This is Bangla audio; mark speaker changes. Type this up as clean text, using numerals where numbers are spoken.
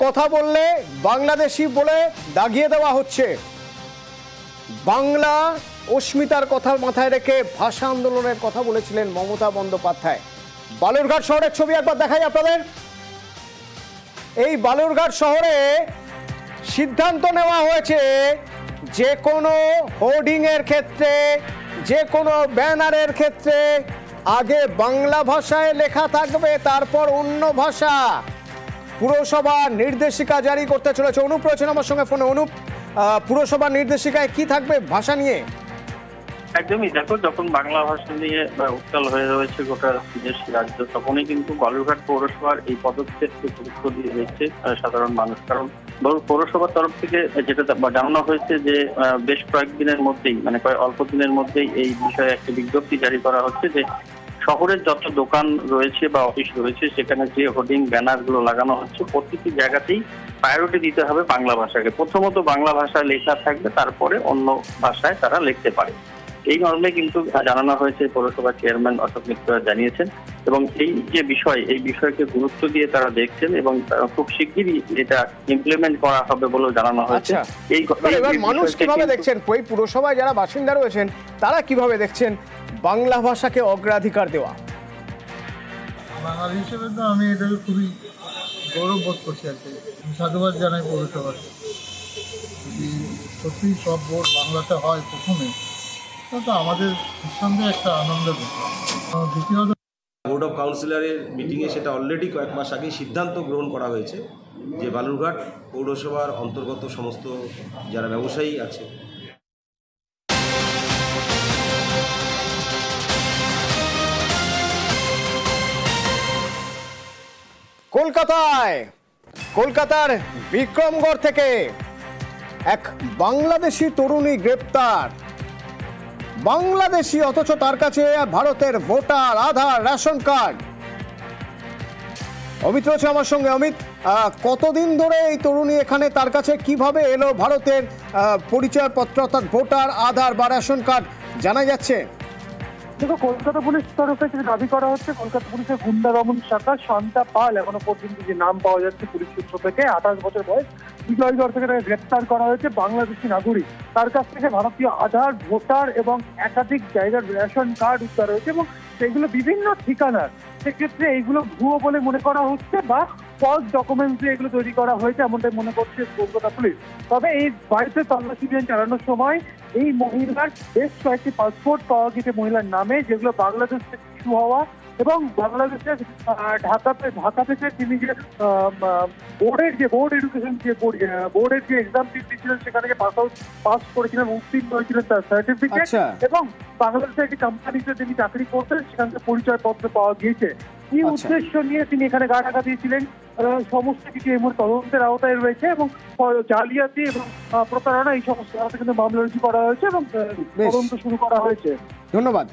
Speaker 1: কথা বললে বাংলাদেশি বলে দাগিয়ে দেওয়া হচ্ছে। বাংলা অস্মিতার কথা মাথায় রেখে ভাষা আন্দোলনের কথা বলেছিলেন মমতা বন্দ্যোপাধ্যায়। বালুরঘাট শহরের ছবি একবার দেখাই আপনাদের। এই বালুরঘাট শহরে সিদ্ধান্ত নেওয়া হয়েছে যে কোনো হোর্ডিং এর ক্ষেত্রে, যে কোনো ব্যানারের ক্ষেত্রে আগে বাংলা ভাষায় লেখা থাকবে, তারপর অন্য ভাষা। পুরসভা নির্দেশিকা জারি করতে চলেছে। অনুপ রয়েছেন আমার সঙ্গে ফোনে। অনুপ, পুরসভার নির্দেশিকায় কি থাকবে ভাষা নিয়ে?
Speaker 2: একদমই, দেখো, যখন বাংলা ভাষা নিয়ে উত্তাল হয়ে রয়েছে গোটা দেশ রাজ্য, তখনই কিন্তু বালুরঘাট পৌরসভার এই পদক্ষেপকে গুরুত্ব দিয়ে দিচ্ছে সাধারণ মানুষ। কারণ পৌরসভার তরফ থেকে যেটা জানানো হয়েছে যে বেশ কয়েকদিনের মধ্যেই, মানে অল্প দিনের মধ্যেই এই বিষয়ে একটি বিজ্ঞপ্তি জারি করা হচ্ছে যে শহরের যত দোকান রয়েছে বা অফিস রয়েছে সেখানে যে হোর্ডিং ব্যানার গুলো লাগানো হচ্ছে প্রতিটি জায়গাতেই প্রায়োরিটি দিতে হবে বাংলা ভাষাকে। প্রথমত বাংলা ভাষায় লেখা থাকবে, তারপরে অন্য ভাষায় তারা লিখতে পারে। এই মর্মে কিন্তু জানানো হয়েছে, পৌরসভার চেয়ারম্যান অশোক মিত্র জানিয়েছেন। এবং এই যে বিষয়, এই বিষয়কে গুরুত্ব দিয়ে তারা দেখছেন এবং খুব শিগগিরই এটা ইমপ্লিমেন্ট করা হবে বলেও জানানো হয়েছে।
Speaker 1: এবার মানুষ কিভাবে দেখছেন, ওই পুরসভায় যারা বাসিন্দা রয়েছেন তারা কিভাবে দেখছেন বাংলা ভাষাকে অগ্রাধিকার দেওয়া?
Speaker 3: বাঙালি হিসেবে তো আমি এটাকে খুবই গৌরব বোধ করছি আর কি। সাধুবাদ জানাই পৌরসভাকে। যদি সত্যি সব ভোট বাংলাতে হয় প্রথমে, তো আমাদের নিঃসন্দেহে একটা আনন্দের ব্যাপার। দ্বিতীয়ত
Speaker 4: বোর্ড অফ কাউন্সিলরের মিটিংয়ে সেটা অলরেডি কয়েক মাস আগেই সিদ্ধান্ত গ্রহণ করা হয়েছে যে বালুরঘাট পৌরসভার অন্তর্গত সমস্ত যারা ব্যবসায়ী আছে,
Speaker 1: কলকাতার বিক্রমগড় থেকে এক বাংলাদেশি তরুণী গ্রেপ্তার। বাংলাদেশি, অথচ তার কাছে ভারতের ভোটার, আধার, রেশন কার্ড। অমিত রয়েছে আমার সঙ্গে। অমিত, কতদিন ধরে এই তরুণী এখানে, তার কাছে কিভাবে এলো ভারতের পরিচয়পত্র অর্থাৎ ভোটার, আধার বা রেশন কার্ড, জানা যাচ্ছে?
Speaker 5: দেখো, কলকাতা পুলিশ তরফে যেটা দাবি করা হচ্ছে, কলকাতা পুলিশের গুন্ডা দমন শাখা শান্তা পাল, এখনো পর্যন্ত যে নাম পাওয়া যাচ্ছে পুলিশ সূত্র থেকে, 28 বছর বয়স, বিজয়গড় থেকে তাকে গ্রেপ্তার করা হয়েছে। বাংলাদেশি নাগরিক, তার কাছ থেকে ভারতীয় আধার, ভোটার এবং একাধিক জায়গার রেশন কার্ড উদ্ধার হয়েছে এবং সেগুলো বিভিন্ন ঠিকানার। সেক্ষেত্রে এইগুলো ভুয়ো বলে মনে করা হচ্ছে বা ফলস ডকুমেন্টস দিয়ে এগুলো তৈরি করা হয়েছে, এমনটাই মনে করছে কলকাতা পুলিশ। তবে এই বাড়িতে তল্লাশি অভিযান চালানোর সময় এই মহিলার বেশ কয়েকটি পাসপোর্ট পাওয়া গেছে মহিলার নামে, যেগুলো বাংলাদেশ থেকে ইস্যু হওয়া এবং বাংলাদেশের ঢাকা থেকে তিনি যে বোর্ড এডুকেশন যে বোর্ডের যে এক্সাম দিয়েছিলেন সেখান থেকে পাস করেছিলেন, উত্তীর্ণ হয়েছিলেন তার সার্টিফিকেট, এবং বাংলাদেশের একটি কোম্পানিতে তিনি চাকরি করতেন, সেখান থেকে পরিচয়পত্র পাওয়া গিয়েছে। কি উদ্দেশ্য নিয়ে তিনি এখানে গা ঢাকা দিয়েছিলেন, সমস্ত কিছু এই মুহূর্তে তদন্তের আওতায় রয়েছে এবং জালিয়াতি এবং প্রতারণা এই সমস্ত কিন্তু মামলা রুজু করা হয়েছে এবং তদন্ত শুরু করা হয়েছে।
Speaker 1: ধন্যবাদ।